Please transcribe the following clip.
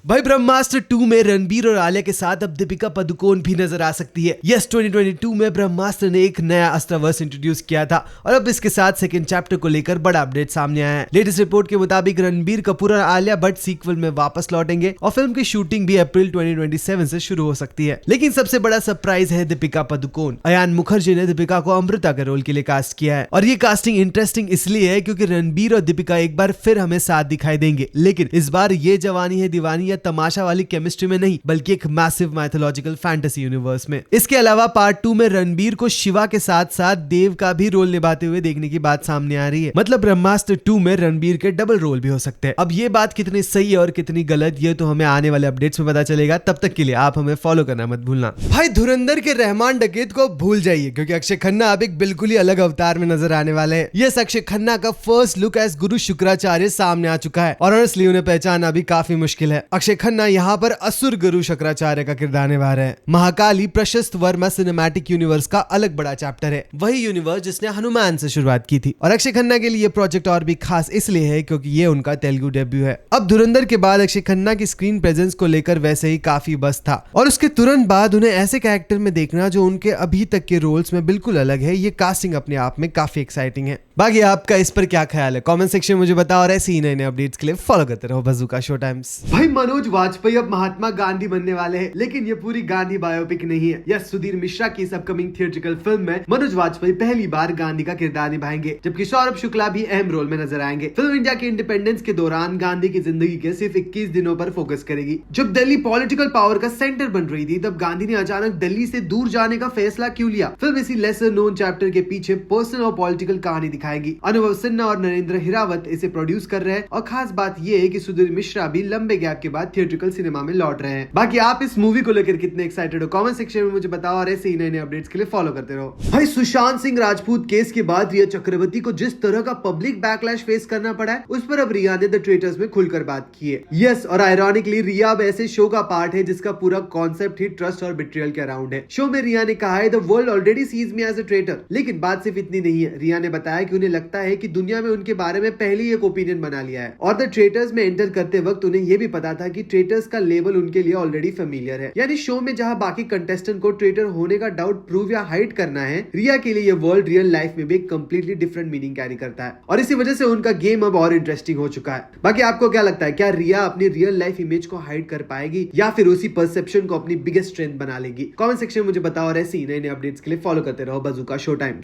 भाई ब्रह्मास्त्र 2 में रणबीर और आलिया के साथ अब दीपिका पादुकोण भी नजर आ सकती है। यस, 2022 में ब्रह्मास्त्र ने एक नया अस्त्रवर्ष इंट्रोड्यूस किया था और अब इसके साथ सेकंड चैप्टर को लेकर बड़ा अपडेट सामने आया है। लेटेस्ट रिपोर्ट के मुताबिक रणबीर कपूर और आलिया भट्ट सीक्वल में वापस लौटेंगे और फिल्म की शूटिंग भी अप्रैल 2027 से शुरू हो सकती है। लेकिन सबसे बड़ा सरप्राइज है दीपिका पादुकोण। अयान मुखर्जी ने दीपिका को अमृता के रोल के लिए कास्ट किया है और ये कास्टिंग इंटरेस्टिंग इसलिए है क्योंकि रणबीर और दीपिका एक बार फिर हमें साथ दिखाई देंगे, लेकिन इस बार ये जवानी है दीवानी या तमाशा वाली केमिस्ट्री में नहीं, बल्कि एक मैसिव माइथोलॉजिकल फैंटेसी यूनिवर्स में। इसके अलावा पार्ट 2 में रणबीर को शिवा के साथ साथ देव का भी रोल निभाते हुए देखने की बात सामने आ रही है। मतलब ब्रह्मास्त्र 2 में रणबीर के डबल रोल भी हो सकते हैं। अब ये बात कितनी सही है और कितनी गलत, ये तो हमें आने वाले अपडेट्स में पता चलेगा। तब तक के लिए आप हमें फॉलो करना मत भूलना। भाई धुरंधर के रहमान डकैत को भूल जाइए क्योंकि अक्षय खन्ना अब एक बिल्कुल ही अलग अवतार में नजर आने वाले हैं। यस, अक्षय खन्ना का फर्स्ट लुक एज गुरु शुक्राचार्य सामने आ चुका है और ऑनेस्टली उन्हें पहचानना भी काफी मुश्किल है। अक्षय खन्ना यहाँ पर असुर गुरु शुक्राचार्य का किरदार निभा रहे हैं। महाकाली प्रशस्त वर्मा सिनेमैटिक यूनिवर्स का अलग बड़ा चैप्टर है, वही यूनिवर्स जिसने हनुमान से शुरुआत की थी। और अक्षय खन्ना के लिए प्रोजेक्ट और भी खास इसलिए है क्योंकि ये उनका तेलुगु डेब्यू है। अब धुरंधर के बाद अक्षय खन्ना की स्क्रीन प्रेजेंस को लेकर वैसे ही काफी बस था और उसके तुरंत बाद उन्हें ऐसे कैरेक्टर में देखना जो उनके अभी तक के रोल्स में बिल्कुल अलग है, ये कास्टिंग अपने आप में काफी एक्साइटिंग है। बाकी आपका इस पर क्या ख्याल है, कमेंट सेक्शन में मुझे बताओ और ऐसे ही नए नए अपडेट्स के लिए फॉलो करते रहो बज़ूका शो टाइम्स। भाई मनोज वाजपेयी अब महात्मा गांधी बनने वाले हैं, लेकिन ये पूरी गांधी बायोपिक नहीं है। यह सुधीर मिश्रा की इस अपकमिंग थिएट्रिकल फिल्म में मनोज वाजपेयी पहली बार गांधी का किरदार निभाएंगे, जबकि सौरभ शुक्ला भी अहम रोल में नजर आएंगे। फिल्म इंडिया के इंडिपेंडेंस के दौरान गांधी की जिंदगी के सिर्फ 21 दिनों पर फोकस करेगी। जब दिल्ली पॉलिटिकल पावर का सेंटर बन रही थी, तब गांधी ने अचानक दिल्ली से दूर जाने का फैसला क्यों लिया। फिल्म इसी लेसर नोन चैप्टर के पीछे पर्सनल और पॉलिटिकल कहानी दिखाएगी। अनुभव सिन्हा और नरेंद्र हिरावत इसे प्रोड्यूस कर रहे हैं और खास बात यह है कि सुधीर मिश्रा भी लंबे गैप के बाद थिएट्रिकल सिनेमा में लौट रहे हैं। बाकी आप इस मूवी को लेकर कितने एक्साइटेड हो, कमेंट सेक्शन में मुझे बताओ और ऐसे ही नए नए अपडेट्स के लिए फॉलो करते रहो। भाई सुशांत सिंह राजपूत केस के बाद रिया चक्रवर्ती को जिस तरह का पब्लिक बैकलैश फेस करना पड़ा है, उस पर अब रिया ने द ट्रेटर्स में खुलकर बात की है। यस, और आयरॉनिकली रिया अब ऐसे शो का पार्ट है जिसका पूरा कॉन्सेप्ट ही ट्रस्ट और बिट्रियल के अराउंड है। शो में रिया ने कहा है the world already sees me as a traitor, लेकिन बात सिर्फ इतनी नहीं है। रिया ने बताया कि उन्हें लगता है कि दुनिया में उनके बारे में पहले ही एक ओपिनियन बना लिया है और द ट्रेटर्स में एंटर करते वक्त उन्हें यह भी पता था कि ट्रेटर्स का लेवल उनके लिए ऑलरेडी फेमिलियर है। यानी शो में जहां बाकी कंटेस्टेंट को ट्रेटर होने का डाउट प्रूव या हाइड करना है, रिया के लिए ये वर्ल्ड रियल लाइफ में भी एक कंप्लीटली डिफरेंट मीनिंग कैरी करता है और इसी वजह से उनका गेम अब और इंटरेस्टिंग हो चुका है। बाकी आपको क्या लगता है, क्या रिया अपनी रियल लाइफ इमेज को हाइड कर पाएगी या फिर उसी परसेप्शन को अपनी बिगेस्ट स्ट्रेंथ बना लेगी? कमेंट सेक्शन में मुझे बताओ और ऐसे ही नए नए अपडेट्स के लिए फॉलो करते रहो बज़ूका शो टाइम्स।